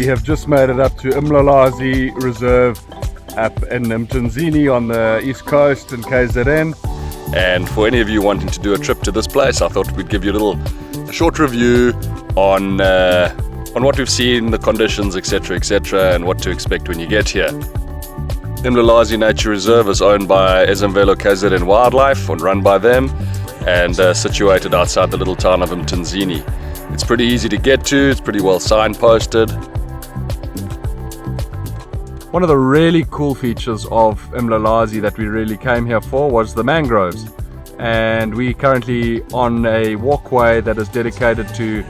have just made it up to Umlalazi Reserve up in Mtunzini on the east coast in KZN. And for any of you wanting to do a trip to this place, I thought we'd give you a short review on what we've seen, the conditions, etc., and what to expect when you get here. Umlalazi Nature Reserve is owned by Ezemvelo KZN Wildlife and run by them, and situated outside the little town of Mtunzini. It's pretty easy to get to, it's pretty well signposted. One of the really cool features of Umlalazi that we really came here for was the mangroves. And we're currently on a walkway that is dedicated to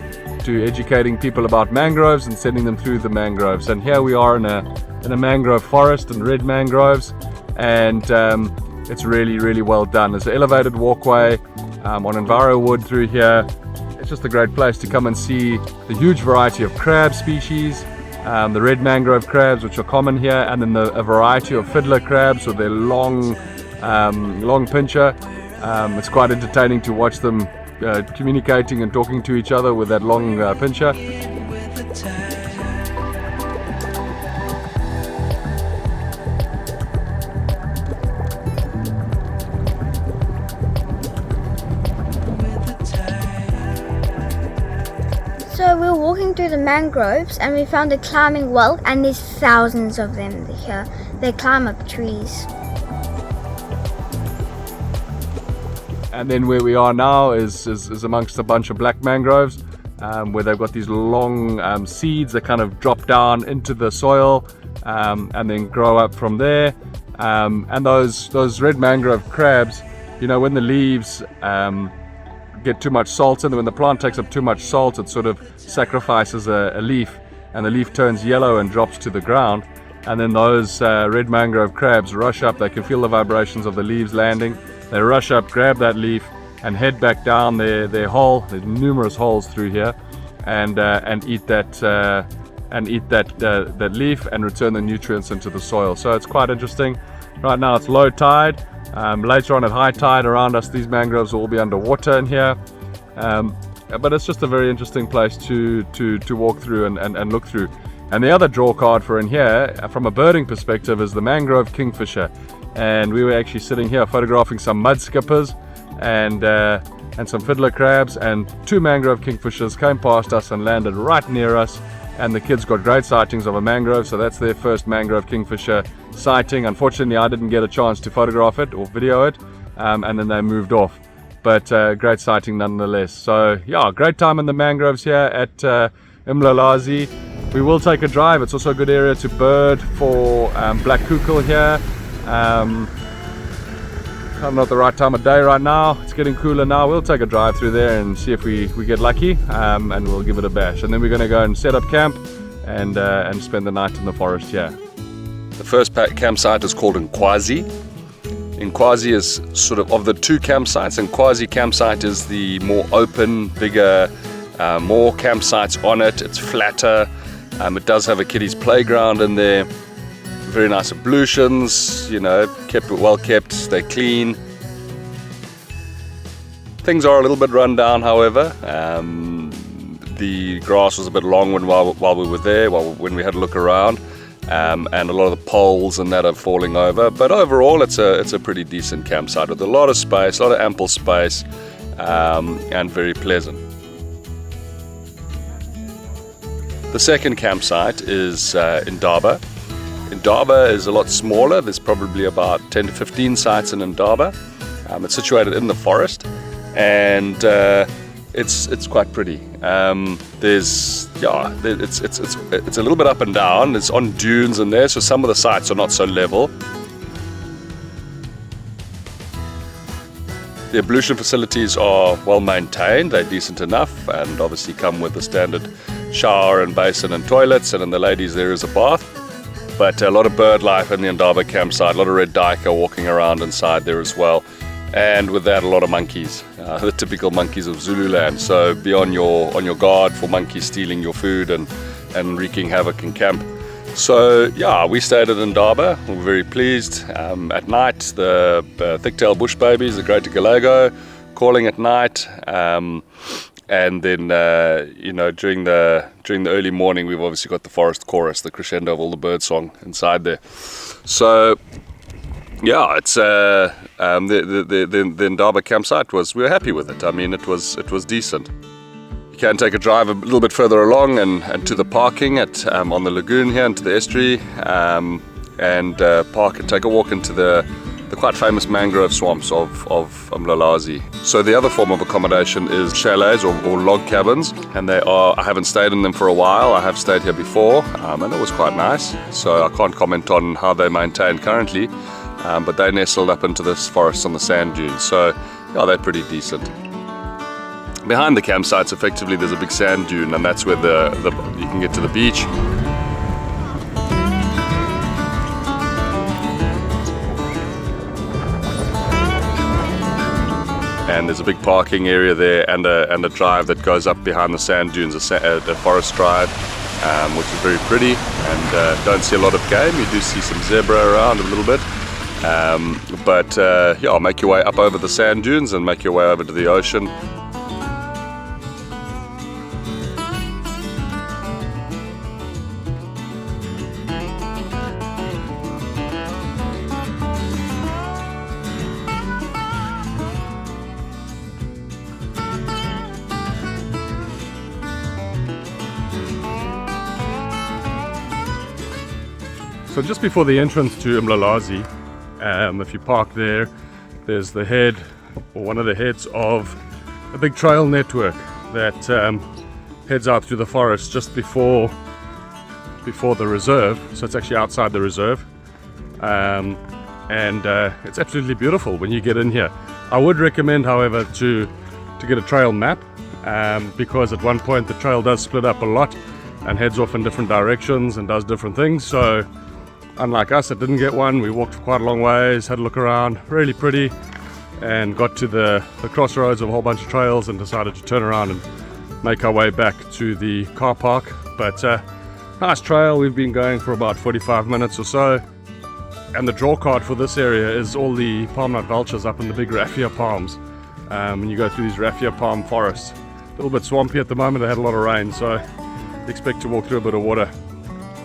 educating people about mangroves and sending them through the mangroves. And here we are in a mangrove forest and red mangroves, and it's really well done. There's an elevated walkway on Enviro wood through here. It's just a great place to come and see the huge variety of crab species, the red mangrove crabs, which are common here, and then a variety of fiddler crabs with their long pincher. It's quite entertaining to watch them communicating and talking to each other with that long pincher. So we were walking through the mangroves and we found a climbing whelk, and there's thousands of them here. They climb up trees. And then where we are now is amongst a bunch of black mangroves, where they've got these long seeds that kind of drop down into the soil and then grow up from there. And those red mangrove crabs, you know, when the leaves get too much salt in them, when the plant takes up too much salt, it sort of sacrifices a leaf, and the leaf turns yellow and drops to the ground. And then those red mangrove crabs rush up. They can feel the vibrations of the leaves landing. They rush up, grab that leaf, and head back down their hole. There's numerous holes through here, and eat that leaf and return the nutrients into the soil. So it's quite interesting. Right now it's low tide. Later on at high tide around us, these mangroves will all be underwater in here. But it's just a very interesting place to walk through and look through. And the other draw card for in here, from a birding perspective, is the mangrove kingfisher. And we were actually sitting here photographing some mud skippers and some fiddler crabs, and two mangrove kingfishers came past us and landed right near us. And the kids got great sightings of a mangrove, so that's their first mangrove kingfisher sighting. Unfortunately, I didn't get a chance to photograph it or video it, and then they moved off. But great sighting nonetheless. So yeah, great time in the mangroves here at Umlalazi. We will take a drive. It's also a good area to bird for black kukul here. Kind of not the right time of day right now. It's getting cooler now. We'll take a drive through there and see if we get lucky, and we'll give it a bash. And then we're going to go and set up camp and spend the night in the forest here. The first campsite is called Inkwazi. Inkwazi is sort of the two campsites. Inkwazi campsite is the more open, bigger, more campsites on it. It's flatter. It does have a kiddies playground in there. Very nice ablutions, you know, well kept, they're clean. Things are a little bit run down, however. The grass was a bit long while we were there, when we had a look around, and a lot of the poles and that are falling over. But overall, it's a pretty decent campsite with a lot of space, a lot of ample space, and very pleasant. The second campsite is Indaba. Indaba is a lot smaller. There's probably about 10 to 15 sites in Indaba. It's situated in the forest, and it's quite pretty. It's a little bit up and down. It's on dunes in there, so some of the sites are not so level. The ablution facilities are well maintained. They're decent enough, and obviously come with the standard shower and basin and toilets, and in the ladies there is a bath. But a lot of bird life in the Indaba campsite, a lot of red duiker walking around inside there as well. And with that, a lot of monkeys, the typical monkeys of Zululand. So be on your guard for monkeys stealing your food and wreaking havoc in camp. So yeah, we stayed at Indaba. We were very pleased. At night, the thick-tailed bush babies, the greater Galago, calling at night. And then during the early morning, we've obviously got the forest chorus, the crescendo of all the birdsong inside there. So yeah, it's the Indaba campsite we were happy with it. I mean, it was decent. You can take a drive a little bit further along and to the parking on the lagoon here and to the estuary, and park and take a walk into the quite famous mangrove swamps of Umlalazi. So the other form of accommodation is chalets or log cabins, and I haven't stayed in them for a while. I have stayed here before, and it was quite nice. So I can't comment on how they're maintained currently, but they're nestled up into this forest on the sand dunes. So yeah, they're pretty decent. Behind the campsites, effectively, there's a big sand dune, and that's where you can get to the beach. And there's a big parking area there, and a drive that goes up behind the sand dunes, a forest drive, which is very pretty. And don't see a lot of game. You do see some zebra around a little bit, but yeah, make your way up over the sand dunes and make your way over to the ocean. So just before the entrance to Umlalazi, if you park there, there's the head, or one of the heads of a big trail network that heads out through the forest just before the reserve. So it's actually outside the reserve, and it's absolutely beautiful when you get in here. I would recommend, however, to get a trail map, because at one point the trail does split up a lot and heads off in different directions and does different things. So unlike us that didn't get one, we walked quite a long ways, had a look around, really pretty, and got to the crossroads of a whole bunch of trails and decided to turn around and make our way back to the car park. But nice trail. We've been going for about 45 minutes or so, and the draw card for this area is all the palm nut vultures up in the big raffia palms. And you go through these raffia palm forests. A little bit swampy at the moment, they had a lot of rain, so expect to walk through a bit of water.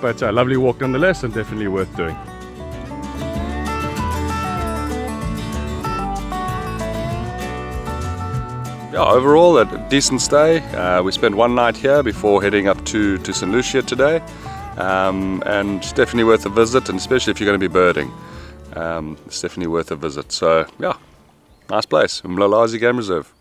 But a lovely walk nonetheless, and definitely worth doing. Yeah, overall a decent stay. We spent one night here before heading up to St. Lucia today, and it's definitely worth a visit, and especially if you're going to be birding, it's definitely worth a visit. So yeah, nice place, Umlalazi Game Reserve.